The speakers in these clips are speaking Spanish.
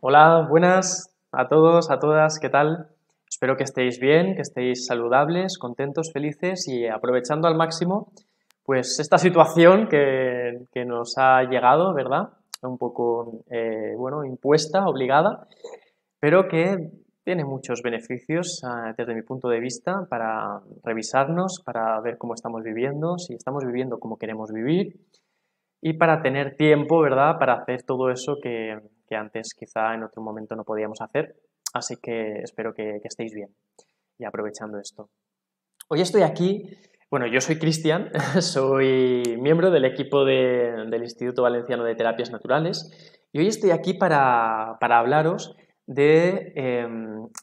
Hola, buenas a todos, a todas, ¿qué tal? Espero que estéis bien, que estéis saludables, contentos, felices y aprovechando al máximo pues esta situación que nos ha llegado, ¿verdad? Un poco, bueno, impuesta, obligada, pero que tiene muchos beneficios desde mi punto de vista para revisarnos, para ver cómo estamos viviendo, si estamos viviendo como queremos vivir y para tener tiempo, ¿verdad?, para hacer todo eso que antes quizá en otro momento no podíamos hacer. Así que espero que estéis bien y aprovechando esto. Hoy estoy aquí, bueno, yo soy Cristian, soy miembro del equipo del Instituto Valenciano de Terapias Naturales y hoy estoy aquí para hablaros de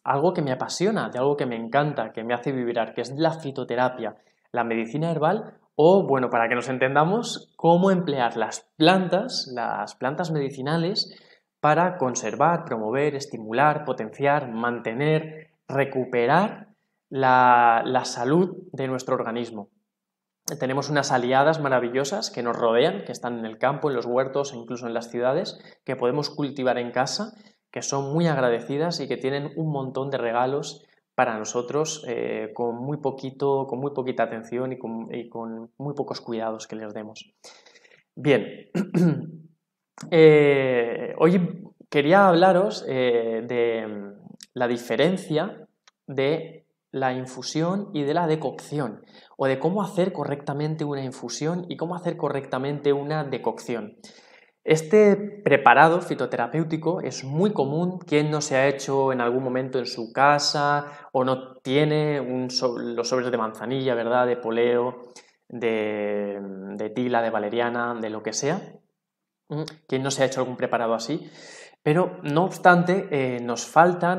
algo que me apasiona, de algo que me encanta, que me hace vibrar, que es la fitoterapia, la medicina herbal o, bueno, para que nos entendamos, cómo emplear las plantas medicinales para conservar, promover, estimular, potenciar, mantener, recuperar la salud de nuestro organismo. Tenemos unas aliadas maravillosas que nos rodean, que están en el campo, en los huertos e incluso en las ciudades, que podemos cultivar en casa, que son muy agradecidas y que tienen un montón de regalos para nosotros con muy poquita atención y con muy pocos cuidados que les demos. Bien, hoy quería hablaros de la diferencia de la infusión y de la decocción, o de cómo hacer correctamente una infusión y cómo hacer correctamente una decocción. Este preparado fitoterapéutico es muy común. ¿Quién no se ha hecho en algún momento en su casa o no tiene los sobres de manzanilla, ¿verdad?, de poleo, de tila, de valeriana, de lo que sea? ¿Quién no se ha hecho algún preparado así? Pero no obstante, nos faltan,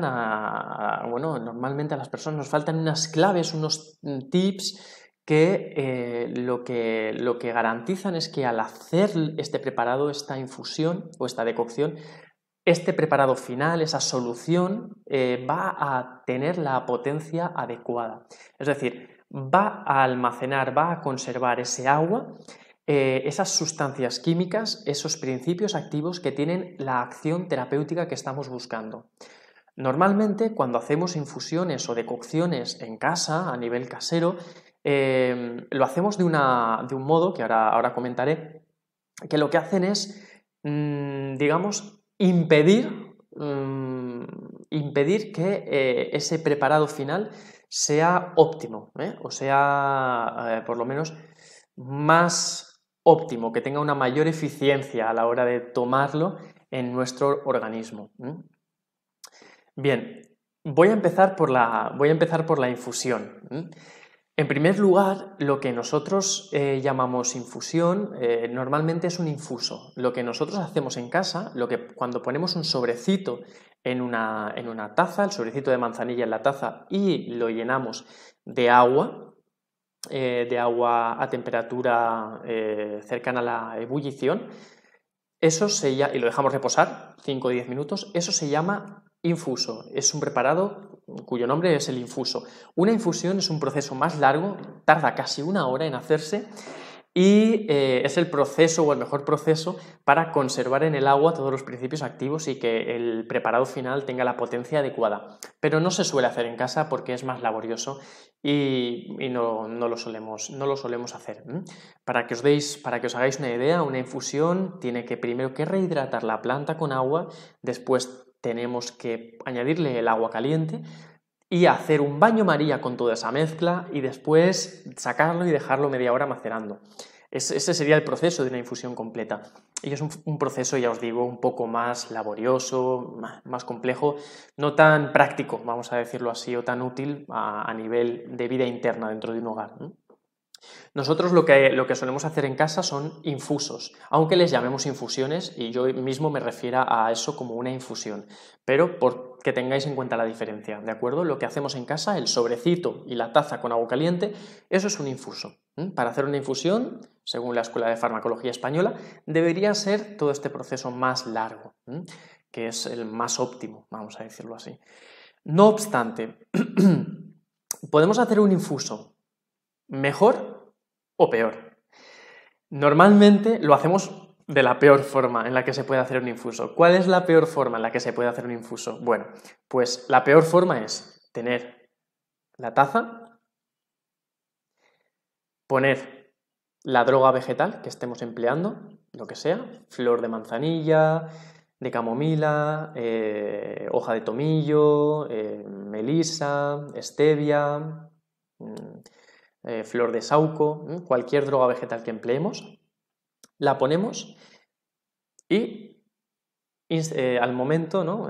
bueno, normalmente a las personas nos faltan unas claves, unos tips que, lo que garantizan es que al hacer este preparado, esta infusión o esta decocción, este preparado final, esa solución, va a tener la potencia adecuada. Es decir, va a almacenar, va a conservar ese agua, esas sustancias químicas, esos principios activos que tienen la acción terapéutica que estamos buscando. Normalmente, cuando hacemos infusiones o decocciones en casa, a nivel casero, lo hacemos de un modo que ahora comentaré, que lo que hacen es, digamos, impedir que ese preparado final sea óptimo, o sea, por lo menos más óptimo, que tenga una mayor eficiencia a la hora de tomarlo en nuestro organismo. Bien, voy a empezar por la infusión. En primer lugar, lo que nosotros llamamos infusión normalmente es un infuso. Lo que nosotros hacemos en casa, cuando ponemos un sobrecito en una taza, el sobrecito de manzanilla en la taza y lo llenamos de agua a temperatura cercana a la ebullición, y lo dejamos reposar 5 o 10 minutos, eso se llama infuso. Es un preparado cuyo nombre es el infuso. Una infusión es un proceso más largo, tarda casi una hora en hacerse y es el proceso o el mejor proceso para conservar en el agua todos los principios activos y que el preparado final tenga la potencia adecuada. Pero no se suele hacer en casa porque es más laborioso y no lo solemos hacer. Para que os hagáis una idea, una infusión tiene que primero que rehidratar la planta con agua, después tenemos que añadirle el agua caliente y hacer un baño María con toda esa mezcla y después sacarlo y dejarlo media hora macerando. Ese sería el proceso de una infusión completa. Y es un proceso, ya os digo, un poco más laborioso, más complejo, no tan práctico, vamos a decirlo así, o tan útil a nivel de vida interna dentro de un hogar, ¿no? Nosotros lo que solemos hacer en casa son infusos, aunque les llamemos infusiones y yo mismo me refiero a eso como una infusión, pero por que tengáis en cuenta la diferencia, ¿de acuerdo? Lo que hacemos en casa, el sobrecito y la taza con agua caliente, eso es un infuso. Para hacer una infusión, según la Escuela de Farmacología Española, debería ser todo este proceso más largo, que es el más óptimo, vamos a decirlo así. No obstante, podemos hacer un infuso mejor o peor. Normalmente lo hacemos de la peor forma en la que se puede hacer un infuso. ¿Cuál es la peor forma en la que se puede hacer un infuso? Bueno, pues la peor forma es tener la taza, poner la droga vegetal que estemos empleando, lo que sea, flor de manzanilla, de camomila, hoja de tomillo, melisa, stevia, flor de sauco, cualquier droga vegetal que empleemos, la ponemos y al momento, ¿no?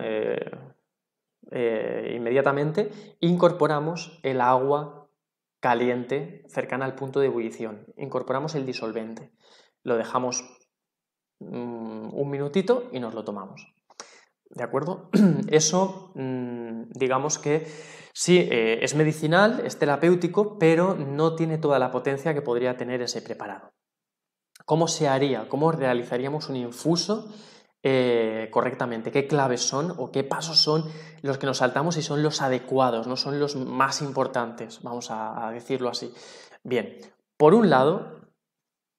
Inmediatamente incorporamos el agua caliente cercana al punto de ebullición. Incorporamos el disolvente. Lo dejamos un minutito y nos lo tomamos. ¿De acuerdo? Eso, digamos que sí, es medicinal, es terapéutico, pero no tiene toda la potencia que podría tener ese preparado. ¿Cómo se haría? ¿Cómo realizaríamos un infuso correctamente? ¿Qué claves son o qué pasos son los que nos saltamos y son los adecuados, no son los más importantes? Vamos a decirlo así. Bien, por un lado,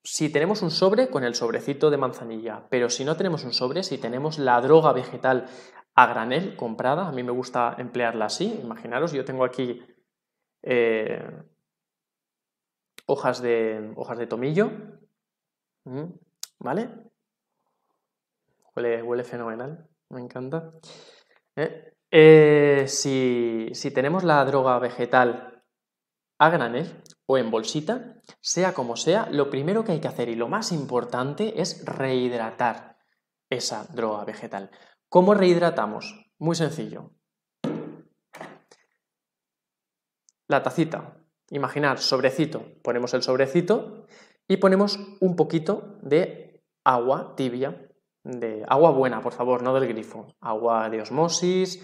si tenemos un sobre, con el sobrecito de manzanilla, pero si no tenemos un sobre, si tenemos la droga vegetal a granel comprada, a mí me gusta emplearla así, imaginaros, yo tengo aquí hojas de tomillo, ¿vale? Huele fenomenal, me encanta. Si tenemos la droga vegetal a granel o en bolsita, sea como sea, lo primero que hay que hacer y lo más importante es rehidratar esa droga vegetal. ¿Cómo rehidratamos? Muy sencillo. La tacita, imaginar, sobrecito, ponemos el sobrecito y ponemos un poquito de agua tibia, de agua buena, por favor, no del grifo, agua de osmosis,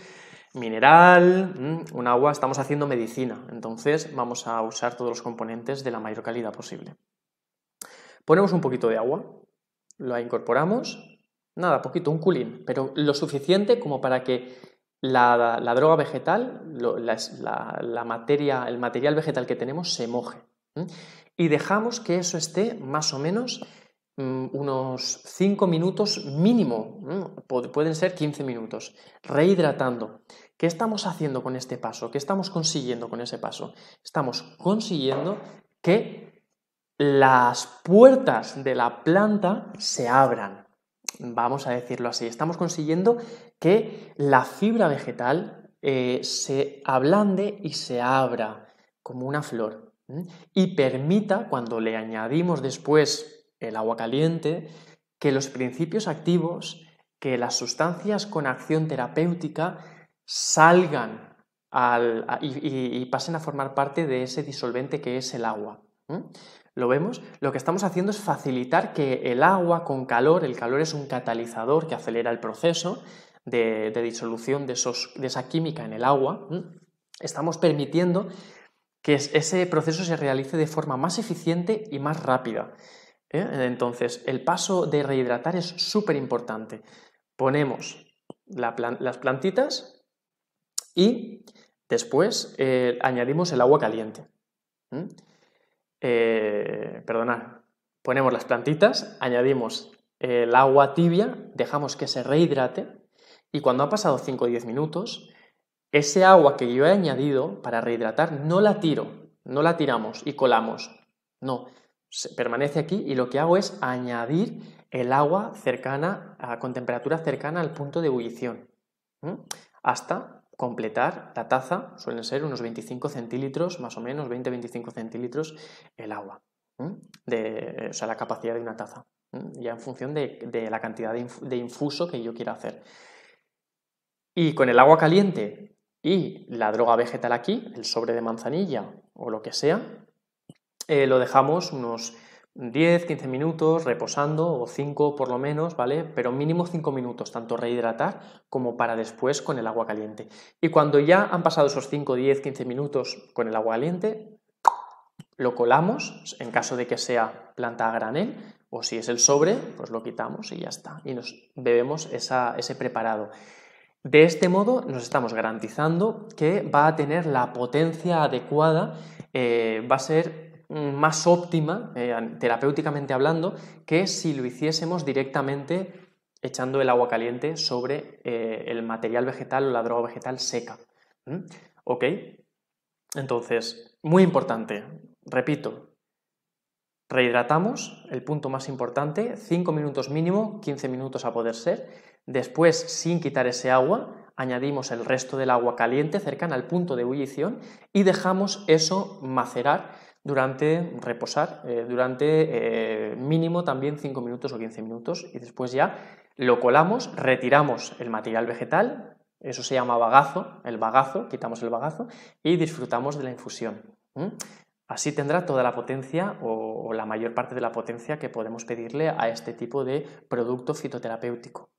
mineral, un agua, estamos haciendo medicina, entonces vamos a usar todos los componentes de la mayor calidad posible. Ponemos un poquito de agua, la incorporamos, nada, poquito, un culín, pero lo suficiente como para que la droga vegetal, el material vegetal que tenemos se moje. Y dejamos que eso esté más o menos unos 5 minutos mínimo, pueden ser 15 minutos, rehidratando. ¿Qué estamos haciendo con este paso? ¿Qué estamos consiguiendo con ese paso? Estamos consiguiendo que las puertas de la planta se abran, vamos a decirlo así. Estamos consiguiendo que la fibra vegetal se ablande y se abra como una flor y permita, cuando le añadimos después el agua caliente, que los principios activos, que las sustancias con acción terapéutica salgan y pasen a formar parte de ese disolvente que es el agua. ¿Lo vemos? Lo que estamos haciendo es facilitar que el agua con calor, el calor es un catalizador que acelera el proceso de disolución de esa química en el agua. Estamos permitiendo que ese proceso se realice de forma más eficiente y más rápida. Entonces, el paso de rehidratar es súper importante. Ponemos las plantitas y después añadimos el agua caliente. Perdonad, ponemos las plantitas, añadimos el agua tibia, dejamos que se rehidrate y cuando ha pasado 5 o 10 minutos, ese agua que yo he añadido para rehidratar no la tiro, no la tiramos y colamos, no, permanece aquí y lo que hago es añadir el agua con temperatura cercana al punto de ebullición, hasta completar la taza, suelen ser unos 25 centílitros, más o menos 20-25 centílitros el agua, o sea, la capacidad de una taza, ya en función de la cantidad de infuso que yo quiera hacer. Y con el agua caliente y la droga vegetal aquí, el sobre de manzanilla o lo que sea, lo dejamos unos 10-15 minutos reposando, o 5 por lo menos, ¿vale? Pero mínimo 5 minutos, tanto rehidratar como para después con el agua caliente. Y cuando ya han pasado esos 5, 10, 15 minutos con el agua caliente, lo colamos, en caso de que sea planta a granel, o si es el sobre, pues lo quitamos y ya está. Y nos bebemos ese preparado. De este modo nos estamos garantizando que va a tener la potencia adecuada, va a ser más óptima, terapéuticamente hablando, que si lo hiciésemos directamente echando el agua caliente sobre el material vegetal o la droga vegetal seca. ¿Ok? Entonces, muy importante, repito, rehidratamos, el punto más importante, 5 minutos mínimo, 15 minutos a poder ser. Después, sin quitar ese agua, añadimos el resto del agua caliente cercana al punto de ebullición y dejamos eso macerar reposar durante mínimo también 5 minutos o 15 minutos y después ya lo colamos, retiramos el material vegetal, eso se llama bagazo, el bagazo, quitamos el bagazo y disfrutamos de la infusión. Así tendrá toda la potencia o la mayor parte de la potencia que podemos pedirle a este tipo de producto fitoterapéutico.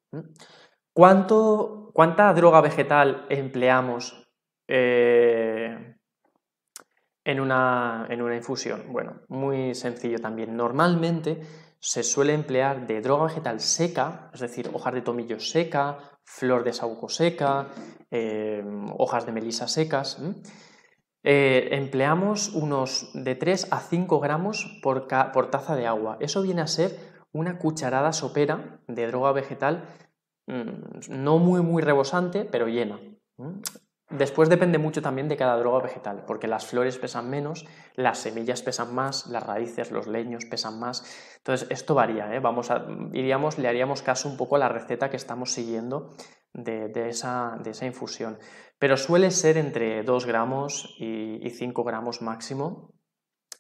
¿Cuánta droga vegetal empleamos en una infusión? Bueno, muy sencillo también. Normalmente se suele emplear de droga vegetal seca, es decir, hojas de tomillo seca, flor de saúco seca, hojas de melisa secas. Empleamos unos de 3 a 5 gramos por taza de agua. Eso viene a ser una cucharada sopera de droga vegetal, no muy rebosante, pero llena. Después depende mucho también de cada droga vegetal, porque las flores pesan menos, las semillas pesan más, las raíces, los leños pesan más. Entonces esto varía, ¿eh? Le haríamos caso un poco a la receta que estamos siguiendo de esa infusión. Pero suele ser entre 2 gramos y 5 gramos máximo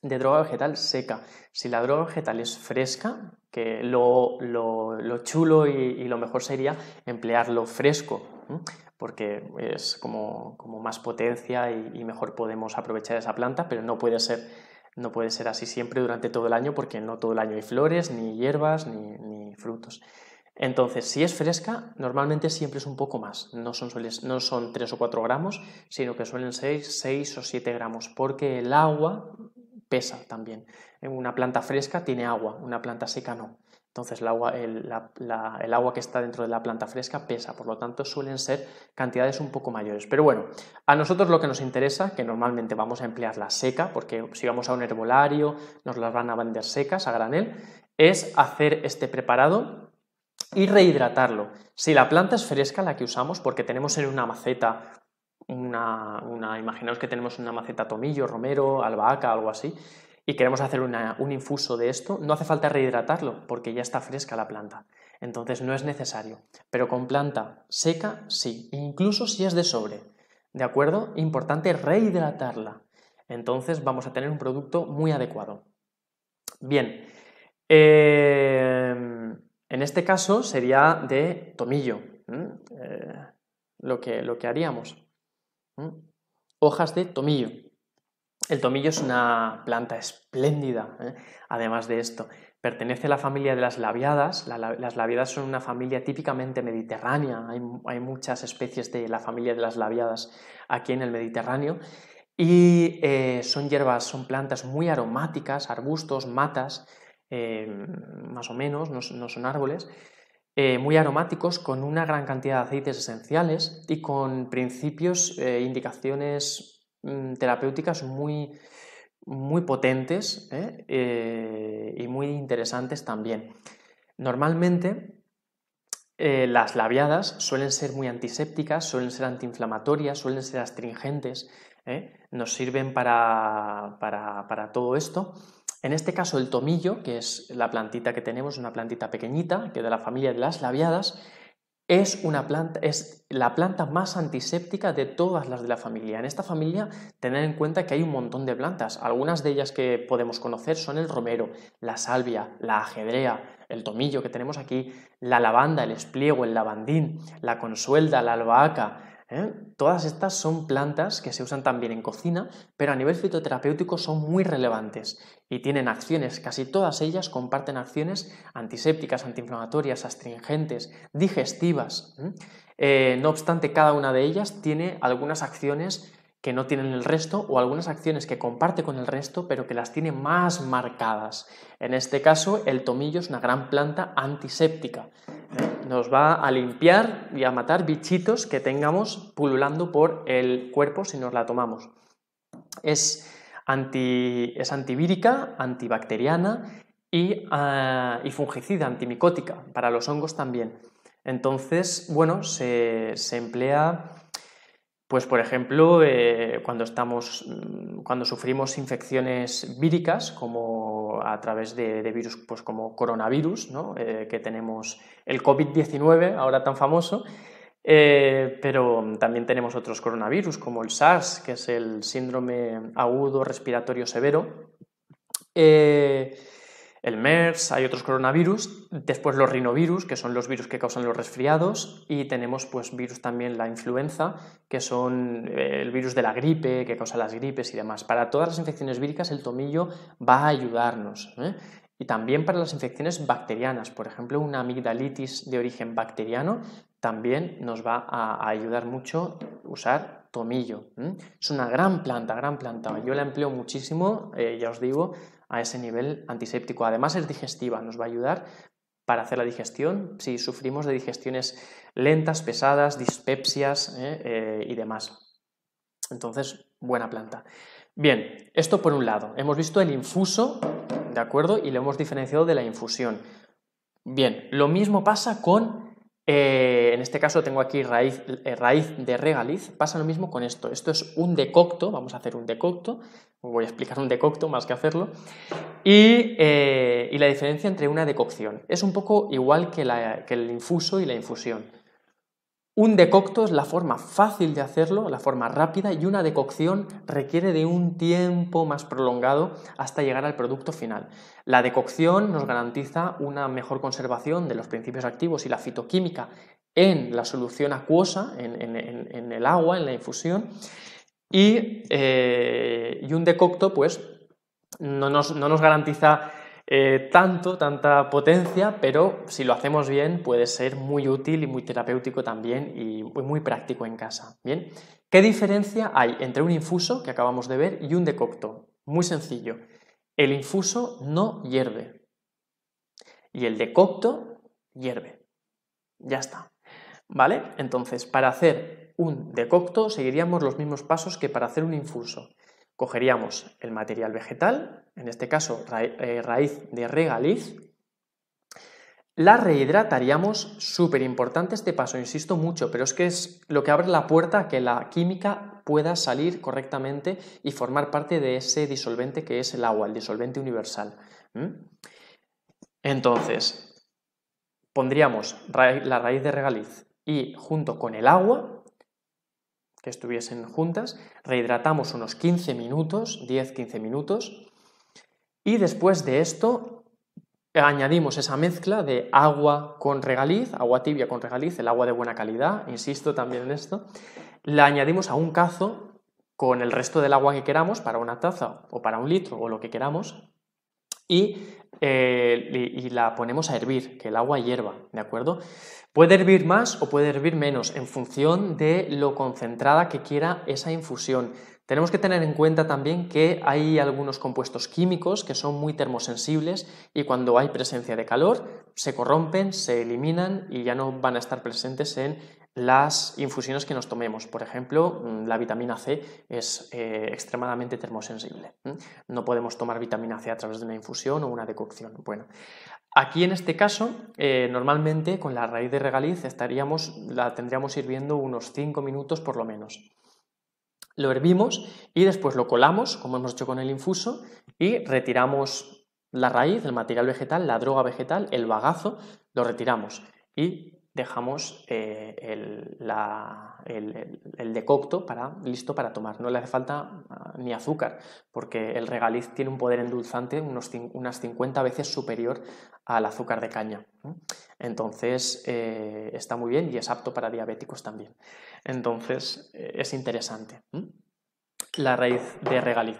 de droga vegetal seca. Si la droga vegetal es fresca, que lo chulo y lo mejor sería emplearlo fresco, porque es como más potencia y mejor podemos aprovechar esa planta, pero no puede ser así siempre durante todo el año, porque no todo el año hay flores, ni hierbas, ni frutos. Entonces, si es fresca, normalmente siempre es un poco más, no son 3 o 4 gramos, sino que suelen ser 6 o 7 gramos, porque el agua pesa también. Una planta fresca tiene agua, una planta seca no. Entonces el agua que está dentro de la planta fresca pesa, por lo tanto suelen ser cantidades un poco mayores. Pero bueno, a nosotros lo que nos interesa, que normalmente vamos a emplearla seca, porque si vamos a un herbolario nos las van a vender secas a granel, es hacer este preparado y rehidratarlo. Si la planta es fresca, la que usamos, porque tenemos en una maceta, imaginaos que tenemos una maceta tomillo, romero, albahaca, algo así, y queremos hacer un infuso de esto, no hace falta rehidratarlo porque ya está fresca la planta. Entonces no es necesario. Pero con planta seca, sí, incluso si es de sobre. ¿De acuerdo? Importante rehidratarla. Entonces vamos a tener un producto muy adecuado. Bien. En este caso sería de tomillo, lo que haríamos. Hojas de tomillo. El tomillo es una planta espléndida, además de esto. Pertenece a la familia de las labiadas. Las labiadas son una familia típicamente mediterránea. Hay muchas especies de la familia de las labiadas aquí en el Mediterráneo. Y son plantas muy aromáticas, arbustos, matas, más o menos, no son árboles, muy aromáticos, con una gran cantidad de aceites esenciales y con principios, indicaciones terapéuticas muy potentes y muy interesantes también. Normalmente las labiadas suelen ser muy antisépticas, suelen ser antiinflamatorias, suelen ser astringentes, nos sirven para todo esto. En este caso el tomillo, que es la plantita que tenemos, una plantita pequeñita, que de la familia de las labiadas, es la planta más antiséptica de todas las de la familia. En esta familia, tened en cuenta que hay un montón de plantas. Algunas de ellas que podemos conocer son el romero, la salvia, la ajedrea, el tomillo que tenemos aquí, la lavanda, el espliego, el lavandín, la consuelda, la albahaca. Todas estas son plantas que se usan también en cocina, pero a nivel fitoterapéutico son muy relevantes y tienen acciones, casi todas ellas comparten acciones antisépticas, antiinflamatorias, astringentes, digestivas. No obstante, cada una de ellas tiene algunas acciones que no tienen el resto o algunas acciones que comparte con el resto pero que las tiene más marcadas. En este caso, el tomillo es una gran planta antiséptica. Nos va a limpiar y a matar bichitos que tengamos pululando por el cuerpo si nos la tomamos. Es Es antivírica, antibacteriana y fungicida, antimicótica, para los hongos también. Entonces, bueno, se emplea, pues por ejemplo, cuando sufrimos infecciones víricas, como a través de virus, pues como coronavirus, ¿no? Que tenemos el COVID-19, ahora tan famoso, pero también tenemos otros coronavirus, como el SARS, que es el síndrome agudo respiratorio severo, el MERS, hay otros coronavirus, después los rinovirus, que son los virus que causan los resfriados, y tenemos pues virus también, la influenza, que son el virus de la gripe, que causa las gripes y demás. Para todas las infecciones víricas el tomillo va a ayudarnos, ¿eh? Y también para las infecciones bacterianas, por ejemplo, una amigdalitis de origen bacteriano, también nos va a ayudar mucho usar tomillo. Es una gran planta, yo la empleo muchísimo, ya os digo, a ese nivel antiséptico. Además es digestiva, nos va a ayudar para hacer la digestión si sufrimos de digestiones lentas, pesadas, dispepsias y demás. Entonces, buena planta. Bien, esto por un lado. Hemos visto el infuso, ¿de acuerdo? Y lo hemos diferenciado de la infusión. Bien, lo mismo pasa con, en este caso tengo aquí raíz de regaliz, pasa lo mismo con esto. Esto es un decocto, vamos a hacer un decocto, os voy a explicar un decocto más que hacerlo, y la diferencia entre una decocción. Es un poco igual que el infuso y la infusión. Un decocto es la forma fácil de hacerlo, la forma rápida, y una decocción requiere de un tiempo más prolongado hasta llegar al producto final. La decocción nos garantiza una mejor conservación de los principios activos y la fitoquímica en la solución acuosa, en el agua, en la infusión, y un decocto pues no nos garantiza tanta potencia, pero si lo hacemos bien puede ser muy útil y muy terapéutico también y muy práctico en casa. ¿Bien? ¿Qué diferencia hay entre un infuso, que acabamos de ver, y un decocto? Muy sencillo. El infuso no hierve y el decocto hierve. Ya está. ¿Vale? Entonces, para hacer un decocto seguiríamos los mismos pasos que para hacer un infuso. Cogeríamos el material vegetal, en este caso raíz de regaliz, la rehidrataríamos, súper importante este paso, insisto mucho, pero es que es lo que abre la puerta a que la química pueda salir correctamente y formar parte de ese disolvente que es el agua, el disolvente universal. Entonces, pondríamos la raíz de regaliz y junto con el agua, que estuviesen juntas, rehidratamos unos 15 minutos, 10-15 minutos, y después de esto añadimos esa mezcla de agua con regaliz, agua tibia con regaliz, el agua de buena calidad, insisto también en esto, la añadimos a un cazo con el resto del agua que queramos, para una taza o para un litro o lo que queramos, y la ponemos a hervir, que el agua hierva, ¿de acuerdo? Puede hervir más o puede hervir menos en función de lo concentrada que quiera esa infusión. Tenemos que tener en cuenta también que hay algunos compuestos químicos que son muy termosensibles y cuando hay presencia de calor se corrompen, se eliminan y ya no van a estar presentes en las infusiones que nos tomemos. Por ejemplo, la vitamina C es extremadamente termosensible. No podemos tomar vitamina C a través de una infusión o una decocción. Bueno, aquí en este caso, normalmente con la raíz de regaliz la tendríamos hirviendo unos 5 minutos por lo menos. Lo hervimos y después lo colamos, como hemos hecho con el infuso, y retiramos la raíz, el material vegetal, la droga vegetal, el bagazo, lo retiramos y dejamos el decocto listo para tomar. No le hace falta ni azúcar, porque el regaliz tiene un poder endulzante unas 50 veces superior al azúcar de caña. Entonces está muy bien y es apto para diabéticos también. Entonces es interesante. La raíz de regaliz.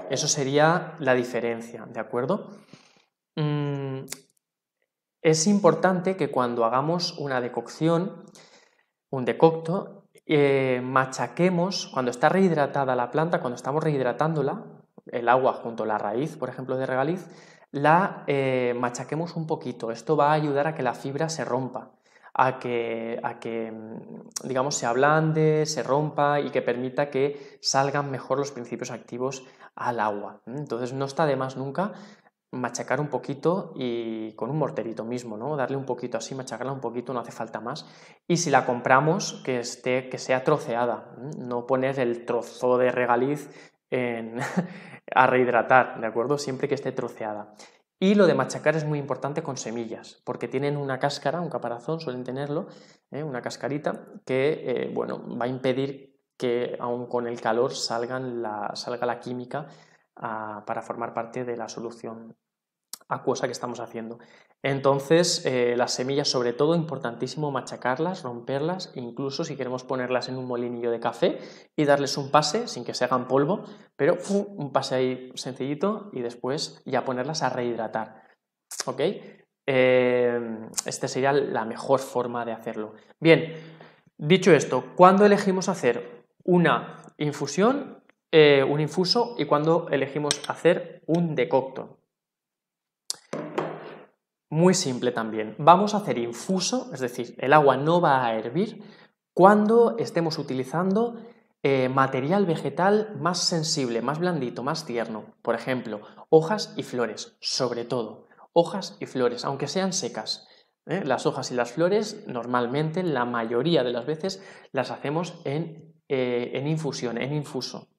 Eso sería la diferencia, ¿de acuerdo? Es importante que cuando hagamos una decocción, un decocto, machaquemos, cuando está rehidratada la planta, cuando estamos rehidratándola, el agua junto a la raíz, por ejemplo, de regaliz, la machaquemos un poquito. Esto va a ayudar a que la fibra se rompa. digamos, se ablande, se rompa y que permita que salgan mejor los principios activos al agua. Entonces no está de más nunca machacar un poquito y con un morterito mismo, ¿no? Darle un poquito así, machacarla un poquito, no hace falta más. Y si la compramos, que sea troceada, no poner el trozo de regaliz a rehidratar, ¿de acuerdo? Siempre que esté troceada. Y lo de machacar es muy importante con semillas, porque tienen una cáscara, un caparazón, suelen tenerlo, una cascarita, que bueno, va a impedir que aun con el calor salga la química para formar parte de la solución acuosa que estamos haciendo. Entonces, las semillas, sobre todo, importantísimo machacarlas, romperlas, e incluso si queremos ponerlas en un molinillo de café y darles un pase sin que se hagan polvo, pero un pase ahí sencillito y después ya ponerlas a rehidratar. ¿Ok? Esta sería la mejor forma de hacerlo. Bien, dicho esto, ¿cuándo elegimos hacer una infusión, un infuso y cuándo elegimos hacer un decocto? Muy simple también. Vamos a hacer infuso, es decir, el agua no va a hervir cuando estemos utilizando material vegetal más sensible, más blandito, más tierno. Por ejemplo, hojas y flores, sobre todo. Hojas y flores, aunque sean secas. Las hojas y las flores, normalmente, la mayoría de las veces, las hacemos en infusión, en infuso.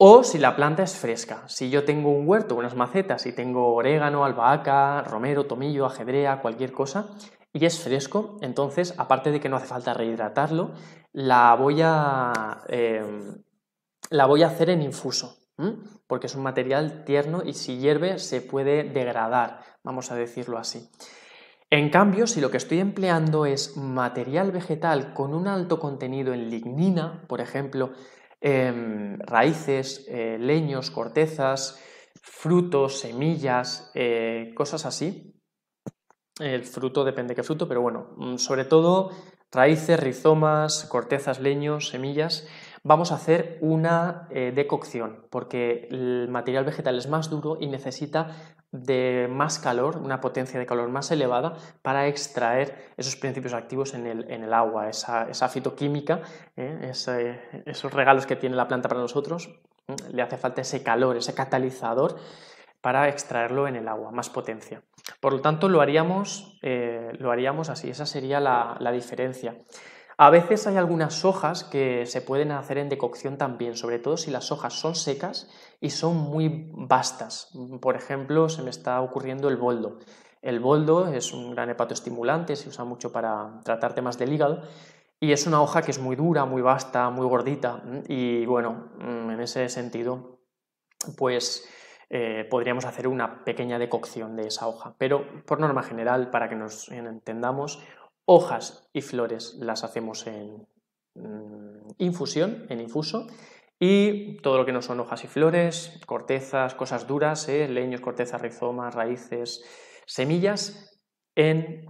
O si la planta es fresca. Si yo tengo un huerto, unas macetas y tengo orégano, albahaca, romero, tomillo, ajedrea, cualquier cosa, y es fresco, entonces, aparte de que no hace falta rehidratarlo, la voy a hacer en infuso, porque es un material tierno y si hierve se puede degradar, vamos a decirlo así. En cambio, si lo que estoy empleando es material vegetal con un alto contenido en lignina, por ejemplo, raíces, leños, cortezas, frutos, semillas, cosas así. El fruto depende de qué fruto, pero bueno, sobre todo raíces, rizomas, cortezas, leños, semillas. Vamos a hacer una decocción, porque el material vegetal es más duro y necesita de más calor, una potencia de calor más elevada para extraer esos principios activos en el agua, esa fitoquímica, esos regalos que tiene la planta para nosotros, le hace falta ese calor, ese catalizador para extraerlo en el agua, más potencia. Por lo tanto, lo haríamos así, esa sería la diferencia. A veces hay algunas hojas que se pueden hacer en decocción también, sobre todo si las hojas son secas y son muy vastas. Por ejemplo, se me está ocurriendo el boldo. El boldo es un gran hepatoestimulante, se usa mucho para tratar temas del hígado y es una hoja que es muy dura, muy vasta, muy gordita y bueno, en ese sentido, pues podríamos hacer una pequeña decocción de esa hoja, pero por norma general, para que nos entendamos, hojas y flores las hacemos en infusión, en infuso, y todo lo que no son hojas y flores, cortezas, cosas duras, leños, cortezas, rizomas, raíces, semillas, en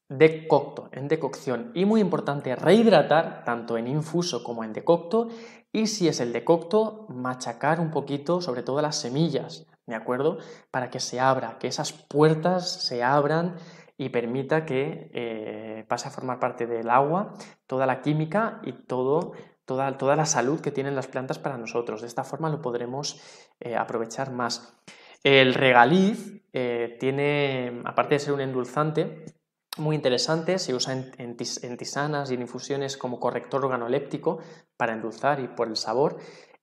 decocto, en decocción. Y muy importante, rehidratar tanto en infuso como en decocto. Y si es el decocto, machacar un poquito, sobre todo las semillas, ¿de acuerdo? Para que se abra, que esas puertas se abran y permita que pase a formar parte del agua toda la química y toda la salud que tienen las plantas para nosotros. De esta forma lo podremos aprovechar más. El regaliz tiene, aparte de ser un endulzante, muy interesante, se usa en tisanas y en infusiones como corrector organoléptico para endulzar y por el sabor.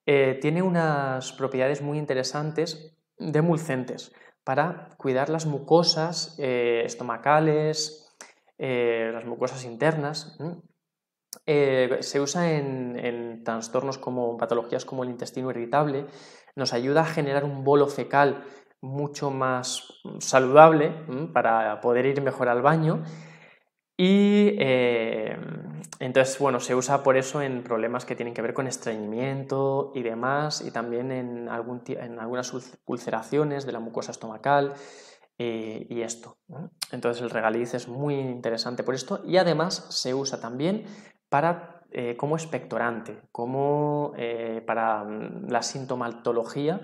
Tiene unas propiedades muy interesantes demulcentes para cuidar las mucosas estomacales, las mucosas internas. Se usa en trastornos como patologías como el intestino irritable, nos ayuda a generar un bolo fecal mucho más saludable para poder ir mejor al baño y entonces, bueno, se usa por eso en problemas que tienen que ver con estreñimiento y demás y también en algunas ulceraciones de la mucosa estomacal y esto. Entonces el regaliz es muy interesante por esto y además se usa también como expectorante, como para la sintomatología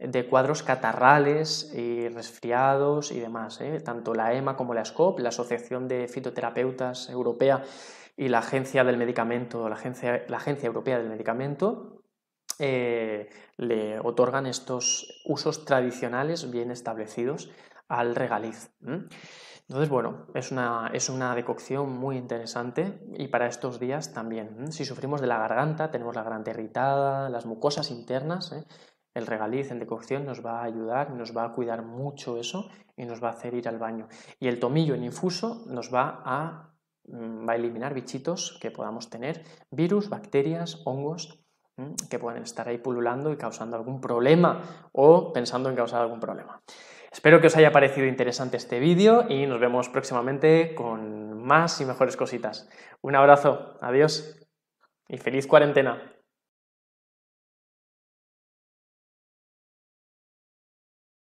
de cuadros catarrales y resfriados y demás, tanto la EMA como la SCOP, la Asociación de Fitoterapeutas Europea, y la Agencia del Medicamento, la Agencia Europea del Medicamento, le otorgan estos usos tradicionales bien establecidos al regaliz. Entonces, bueno, es una decocción muy interesante y para estos días también. Si sufrimos de la garganta, tenemos la garganta irritada, las mucosas internas, el regaliz en decocción nos va a ayudar, nos va a cuidar mucho eso y nos va a hacer ir al baño. Y el tomillo en infuso nos va a eliminar bichitos que podamos tener, virus, bacterias, hongos, que pueden estar ahí pululando y causando algún problema o pensando en causar algún problema. Espero que os haya parecido interesante este vídeo y nos vemos próximamente con más y mejores cositas. Un abrazo, adiós y feliz cuarentena.